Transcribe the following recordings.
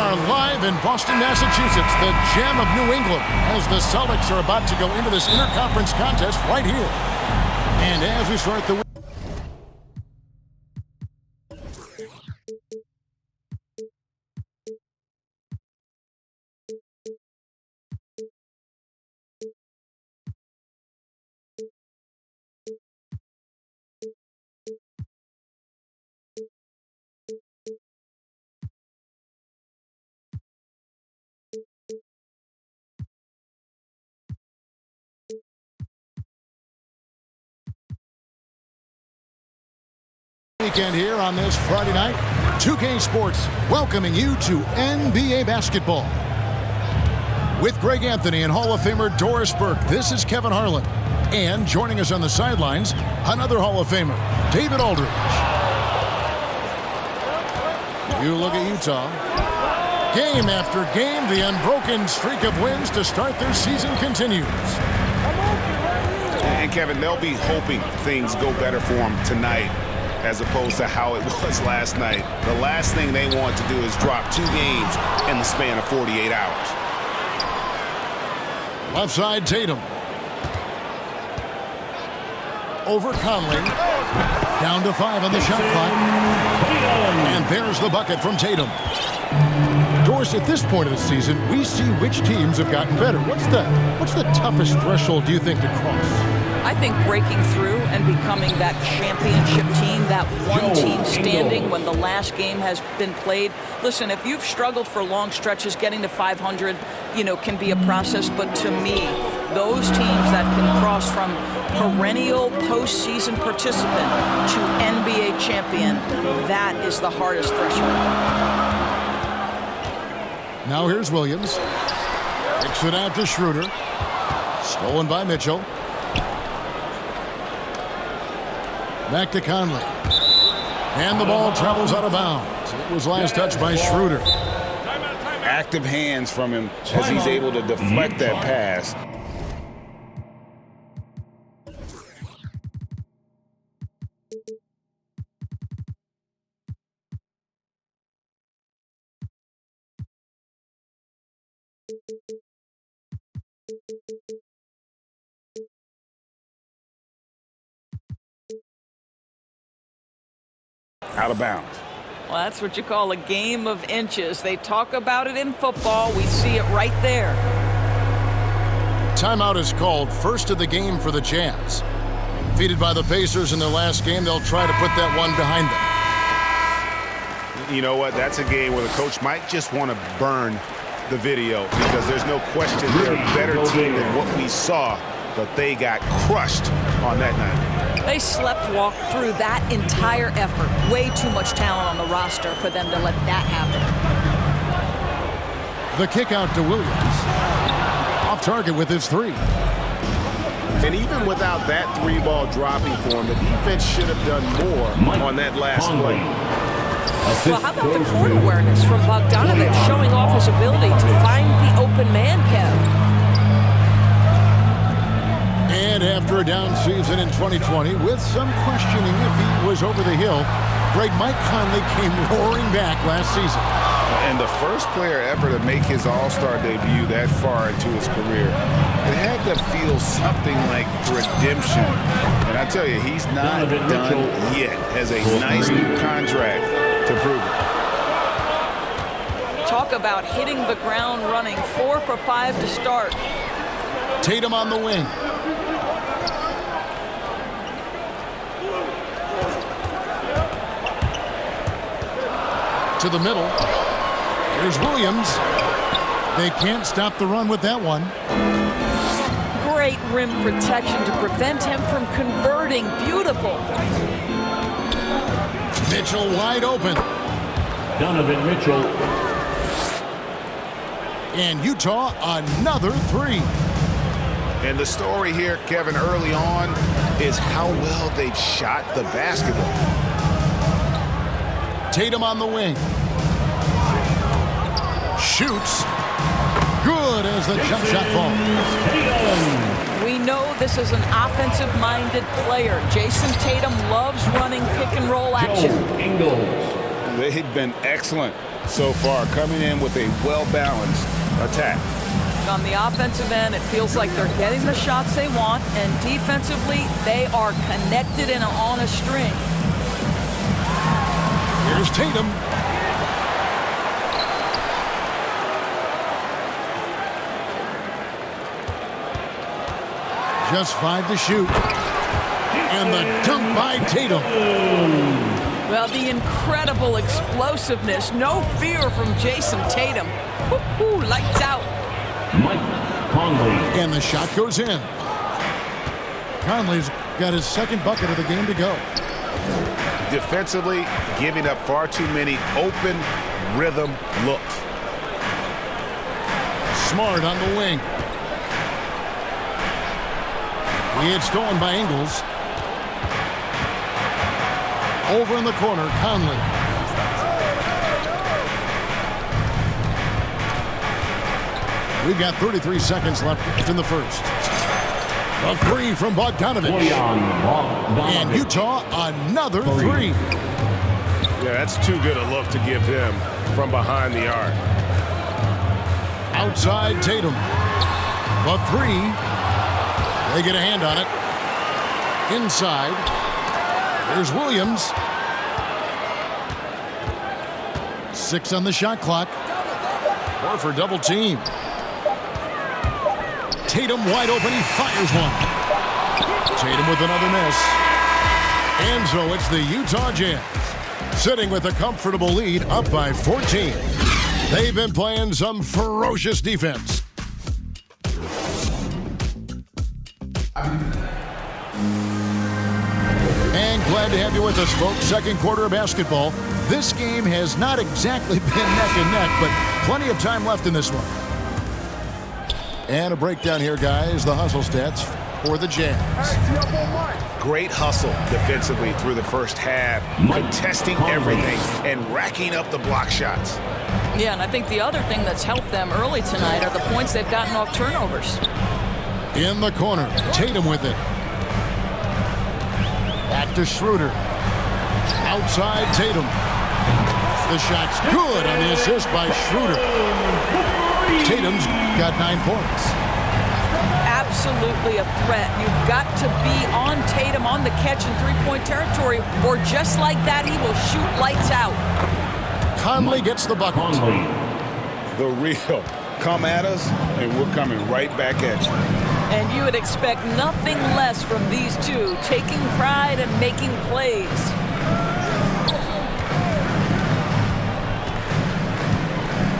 are live in Boston, Massachusetts, the gem of New England, as the Celtics are about to go into this interconference contest right here. And as we start the weekend here on this Friday night, 2K Sports welcoming you to NBA basketball. With Greg Anthony and Hall of Famer Doris Burke, this is Kevin Harlan. And joining us on the sidelines, another Hall of Famer, David Aldridge. You look at Utah. Game after game, the unbroken streak of wins to start their season continues. And Kevin, they'll be hoping things go better for them tonight as opposed to how it was last night. The last thing they want to do is drop 2 games in the span of 48 hours. Left side, Tatum. Over Conley. Down to 5 on the shot clock. And there's the bucket from Tatum. Doris, at this point of the season, we see which teams have gotten better. What's the toughest threshold, do you think, to cross? I think breaking through and becoming that championship team, that one team standing when the last game has been played. Listen, if you've struggled for long stretches, getting to 500, can be a process. But to me, those teams that can cross from perennial postseason participant to NBA champion, that is the hardest threshold. Now here's Williams. Kicks it out to Schroeder. Stolen by Mitchell. Back to Conley. And the ball travels out of bounds. It was last touched by Schroeder. Active hands from him as he's able to deflect that pass. Out of bounds. Well, that's what you call a game of inches. They talk about it in football. We see it right there. Timeout is called, first of the game for the Jazz. Defeated by the Pacers in their last game, they'll try to put that one behind them. You know what? That's a game where the coach might just want to burn the video because there's no question they're a better team than what we saw, but they got crushed on that night. They walked through that entire effort. Way too much talent on the roster for them to let that happen. The kick out to Williams. Off target with his 3. And even without that 3-ball dropping for him, the defense should have done more on that last play. Well, how about the court awareness from Bogdanovich showing off his ability to find the open man, Kev? And after a down season in 2020, with some questioning if he was over the hill, Mike Conley came roaring back last season. And the first player ever to make his All-Star debut that far into his career. It had to feel something like redemption. And I tell you, he's not done yet. Has a nice new contract to prove it. Talk about hitting the ground running. 4 for 5 to start. Tatum on the wing. To the middle. Here's Williams. They can't stop the run with that one. Great rim protection to prevent him from converting. Beautiful. Mitchell wide open. Donovan Mitchell. And Utah another 3. And the story here, Kevin, early on is how well they've shot the basketball. Tatum on the wing. Shoots. Good as the jump shot falls. We know this is an offensive-minded player. Jason Tatum loves running pick-and-roll action. They've been excellent so far, coming in with a well-balanced attack. On the offensive end, it feels like they're getting the shots they want, and defensively, they are connected and on a string. Here's Tatum. Just 5 to shoot. And the dunk by Tatum. Well, the incredible explosiveness, no fear from Jason Tatum. Woo-hoo, lights out. Mike Conley. And the shot goes in. Conley's got his second bucket of the game to go. Defensively, giving up far too many open rhythm looks. Smart on the wing. He had stolen by Ingles. Over in the corner, Conley. We've got 33 seconds left in the first. A three from Bogdanovich. And Utah, another three. Yeah, that's too good a look to give him from behind the arc. Outside Tatum. The three. They get a hand on it. Inside. There's Williams. 6 on the shot clock. Horford double team. Tatum wide open. He fires one. Tatum with another miss. And so it's the Utah Jazz sitting with a comfortable lead, up by 14. They've been playing some ferocious defense. And glad to have you with us, folks. Second quarter of basketball. This game has not exactly been neck and neck, but plenty of time left in this one. And a breakdown here, guys. The hustle stats for the Jazz. Great hustle defensively through the first half, contesting everything and racking up the block shots. Yeah, and I think the other thing that's helped them early tonight are the points they've gotten off turnovers. In the corner, Tatum with it. Back to Schroeder. Outside Tatum. The shot's good on the assist by Schroeder. Tatum's got 9 points. Absolutely a threat. You've got to be on Tatum on the catch in three-point territory, or just like that, he will shoot lights out. Conley gets the bucket. The real. Come at us, and we're coming right back at you. And you would expect nothing less from these two, taking pride and making plays.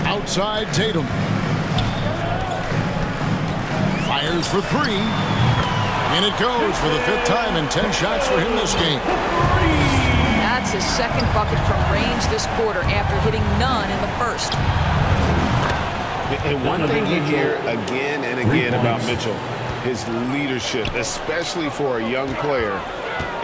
Outside Tatum. Fires for 3. And it goes for the 5th time and 10 shots for him this game. That's his second bucket from range this quarter after hitting none in the first. And one thing you hear again and again about Mitchell, his leadership, especially for a young player,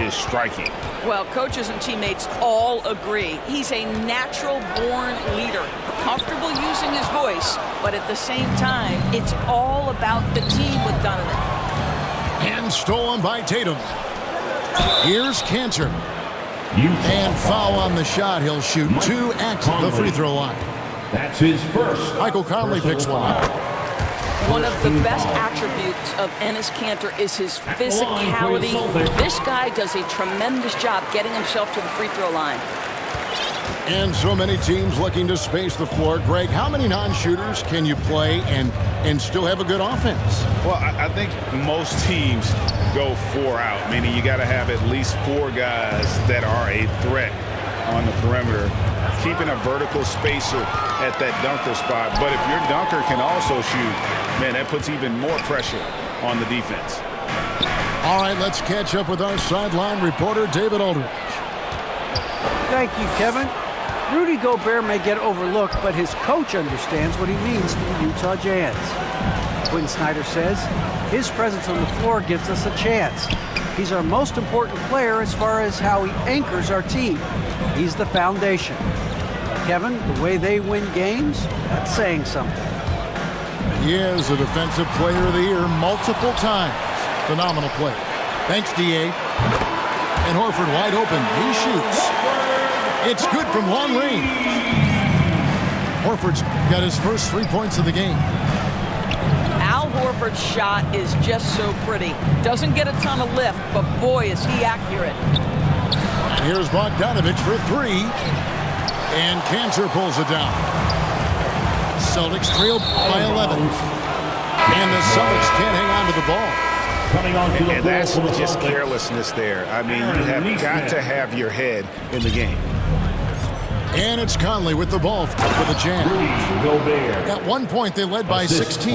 is striking. Well, coaches and teammates all agree. He's a natural-born leader, comfortable using his voice, but at the same time, it's all about the team with Donovan. And stolen by Tatum. Here's Cantor. And foul on the shot. He'll shoot 2 at the free throw line. That's his first. Michael Conley picks one up. One of the best attributes of Enes Kanter is his physicality. This guy does a tremendous job getting himself to the free throw line. And so many teams looking to space the floor. Greg, how many non-shooters can you play and still have a good offense? Well, I think most teams go 4 out, meaning you got to have at least 4 guys that are a threat on the perimeter, keeping a vertical spacer at that dunker spot. But if your dunker can also shoot, man, that puts even more pressure on the defense. All right, let's catch up with our sideline reporter, David Aldridge. Thank you, Kevin. Rudy Gobert may get overlooked, but his coach understands what he means to the Utah Jazz. Quinn Snyder says, his presence on the floor gives us a chance. He's our most important player as far as how he anchors our team. He's the foundation. Kevin, the way they win games, that's saying something. He is a defensive player of the year multiple times. Phenomenal play. Thanks, D.A. And Horford wide open. He shoots. It's good from long range. Horford's got his first 3 points of the game. Al Horford's shot is just so pretty. Doesn't get a ton of lift, but boy, is he accurate. And here's Bogdanovich for 3. And Cantor pulls it down. Celtics trail by 11. And the Celtics can't hang on to the ball. And that's just carelessness there. I mean, you have got to have your head in the game. And it's Conley with the ball for the Jazz. At one point, they led by 16.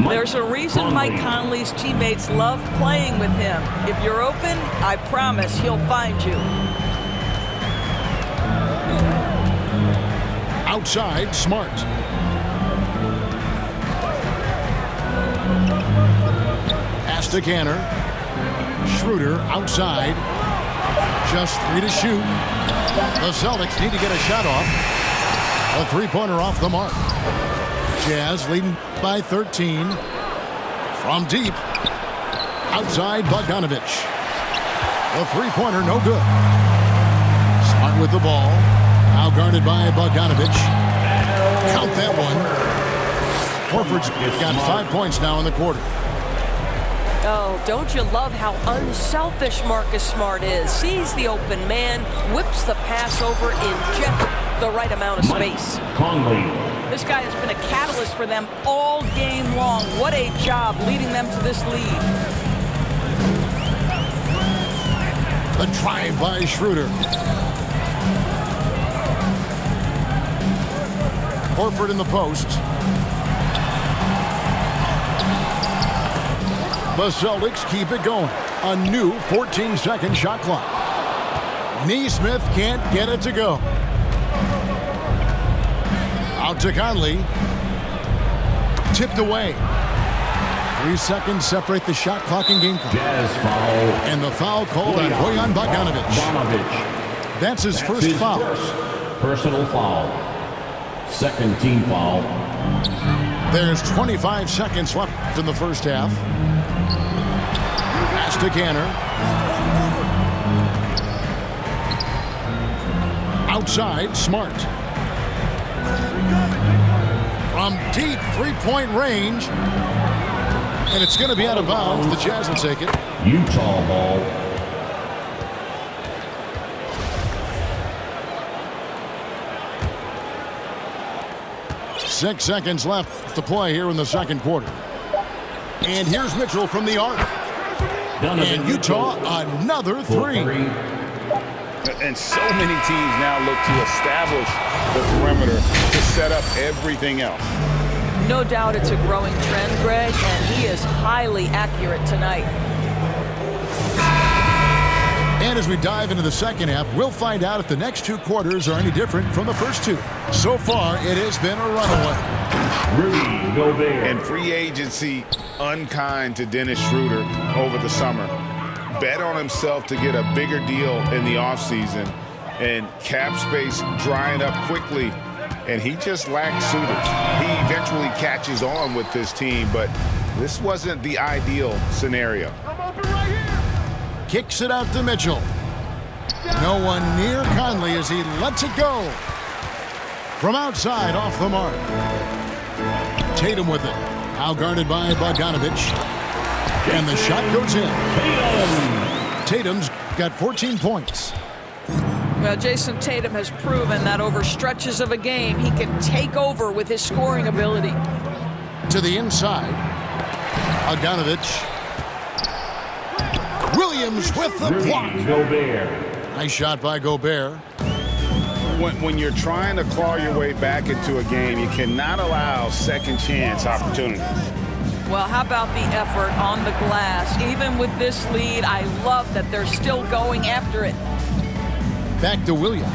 There's a reason Mike Conley's teammates love playing with him. If you're open, I promise he'll find you. Outside, Smart. Pass to Canner. Schroeder outside. Just 3 to shoot. The Celtics need to get a shot off. A three-pointer off the mark. Jazz leading by 13. From deep. Outside, Bogdanovich. A three-pointer, no good. Smart with the ball. Now guarded by Bogdanovich. Count that one. Horford's got 5 points now in the quarter. Oh, don't you love how unselfish Marcus Smart is? Sees the open man, whips the pass over in just the right amount of space. Conley. This guy has been a catalyst for them all game long. What a job leading them to this lead. The drive by Schroeder. Horford in the post. The Celtics keep it going. A new 14-second shot clock. Neesmith can't get it to go. Out to Conley. Tipped away. 3 seconds separate the shot clock and game clock. Jazz foul. And the foul called on Bojan Bogdanovich. That's his first foul. First personal foul. Second team foul. There's 25 seconds left in the first half. Pass to Canner. Outside, Smart. From deep three-point range. And it's going to be out of bounds. The Jazz will take it. Utah ball. Six seconds left to play here in the second quarter. And here's Mitchell from the arc. And Utah, another three. And so many teams now look to establish the perimeter to set up everything else. No doubt it's a growing trend, Greg, and he is highly accurate tonight. And as we dive into the second half, we'll find out if the next two quarters are any different from the first two. So far, it has been a runaway. Rudy Gobert. And free agency unkind to Dennis Schroeder over the summer. Bet on himself to get a bigger deal in the offseason, and cap space drying up quickly, and he just lacked suitors. He eventually catches on with this team, but this wasn't the ideal scenario. Kicks it out to Mitchell. No one near Conley as he lets it go. From outside, off the mark. Tatum with it. Now guarded by Bogdanovich. And the shot goes in. Tatum's got 14 points. Well, Jason Tatum has proven that over stretches of a game, he can take over with his scoring ability. To the inside. Bogdanovich. Williams with the block. Gobert. Nice shot by Gobert. When you're trying to claw your way back into a game, you cannot allow second chance opportunities. Well, how about the effort on the glass? Even with this lead, I love that they're still going after it. Back to Williams.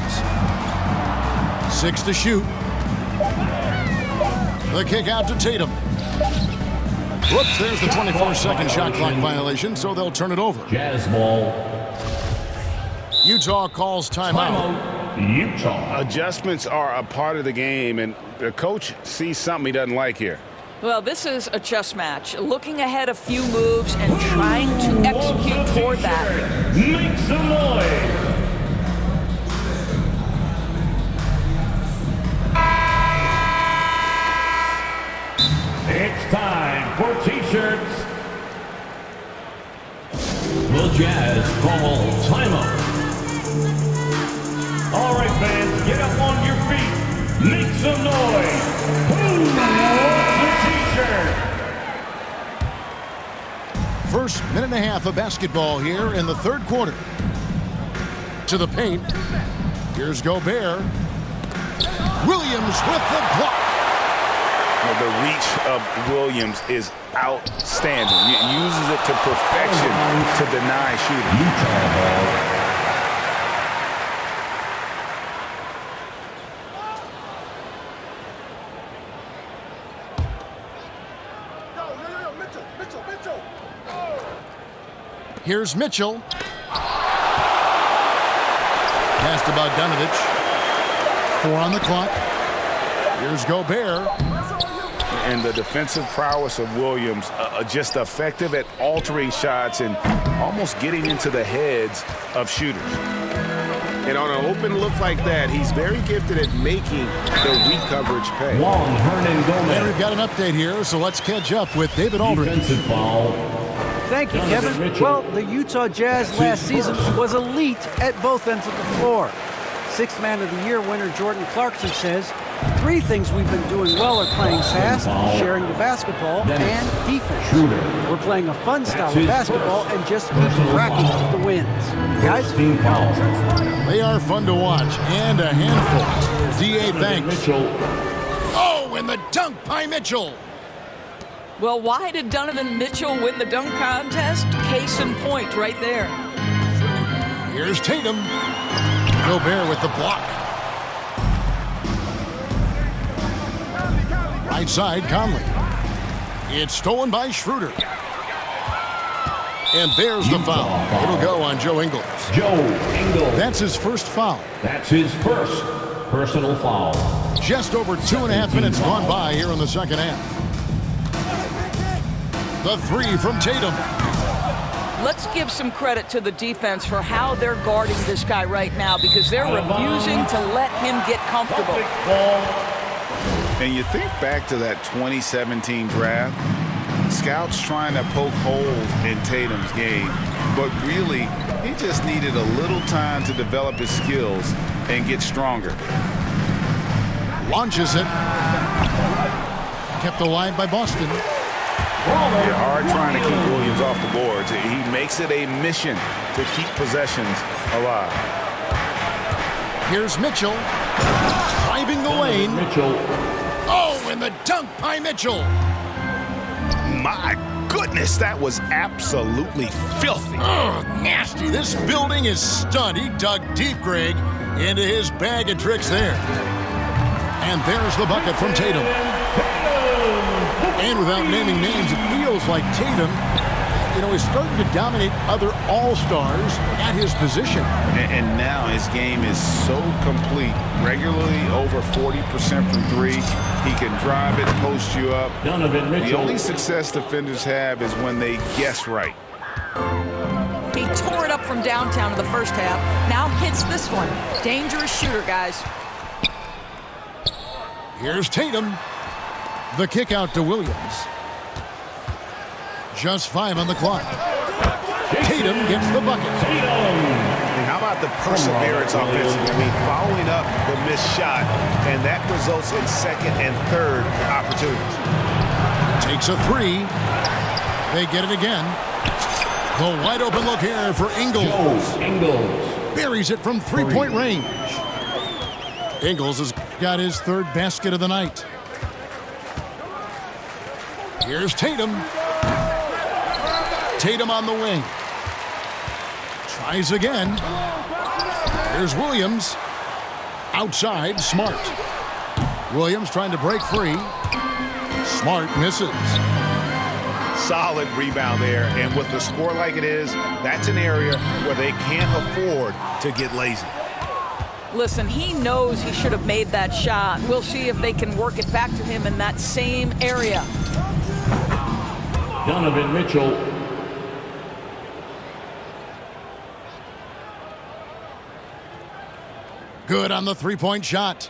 6 to shoot. The kick out to Tatum. Whoops, there's the 24-second shot clock violation, so they'll turn it over. Jazz ball. Utah calls timeout. Utah. Adjustments are a part of the game, and the coach sees something he doesn't like here. Well, this is a chess match. Looking ahead a few moves and trying to execute toward that. Make some noise. Minute and a half of basketball here in the third quarter. To the paint. Here's Gobert. Williams with the block. Well, the reach of Williams is outstanding. He uses it to perfection to deny shooting. Utah ball. Here's Mitchell. Pass to Bogdanovich. 4 on the clock. Here's Gobert. And the defensive prowess of Williams, just effective at altering shots and almost getting into the heads of shooters. And on an open look like that, he's very gifted at making the weak coverage pay. Juan Hernan And Gomez. we've got an update here, so let's catch up with David Aldridge. Defensive foul. Thank you, Donovan Kevin. Mitchell. Well, the Utah Jazz last season was elite at both ends of the floor. Sixth Man of the Year winner Jordan Clarkson says, 3 things we've been doing well are playing fast, sharing the basketball, and defense. We're playing a fun style of basketball and just keep racking up the wins. Guys? Team foul. They are fun to watch and a handful. D.A. thanks. Mitchell. Oh, and the dunk by Mitchell. Well, why did Donovan Mitchell win the dunk contest? Case in point right there. Here's Tatum. Gobert with the block. Right side, Conley. It's stolen by Schroeder. And there's the foul. It'll go on Joe Ingles. Joe Ingles. That's his first foul. That's his first personal foul. Just over 2.5 minutes gone by here in the second half. The 3 from Tatum. Let's give some credit to the defense for how they're guarding this guy right now because they're refusing to let him get comfortable. And you think back to that 2017 draft, scouts trying to poke holes in Tatum's game, but really, he just needed a little time to develop his skills and get stronger. Launches it. Kept alive by Boston. They're hard trying to keep Williams off the boards. He makes it a mission to keep possessions alive. Here's Mitchell. Driving the lane. Mitchell. Oh, and the dunk by Mitchell. My goodness, that was absolutely filthy. Oh, nasty. This building is stunned. He dug deep, Greg, into his bag of tricks there. And there's the bucket from Tatum. And without naming names, it feels like Tatum, is starting to dominate other all-stars at his position. And now his game is so complete. Regularly over 40% from 3. He can drive it, post you up. Donovan Mitchell. The only success defenders have is when they guess right. He tore it up from downtown in the first half. Now hits this one. Dangerous shooter, guys. Here's Tatum. The kick out to Williams. Just 5 on the clock. Tatum gets the bucket. And how about the perseverance offensively? I mean, following up the missed shot, and that results in second and third opportunities. Takes a 3. They get it again. The wide open look here for Ingles. Ingles. Buries it from 3-point range. Ingles has got his 3rd basket of the night. Here's Tatum. Tatum on the wing. Tries again. Here's Williams. Outside, Smart. Williams trying to break free. Smart misses. Solid rebound there, and with the score like it is, that's an area where they can't afford to get lazy. Listen, he knows he should have made that shot. We'll see if they can work it back to him in that same area. Donovan Mitchell. Good on the 3-point shot.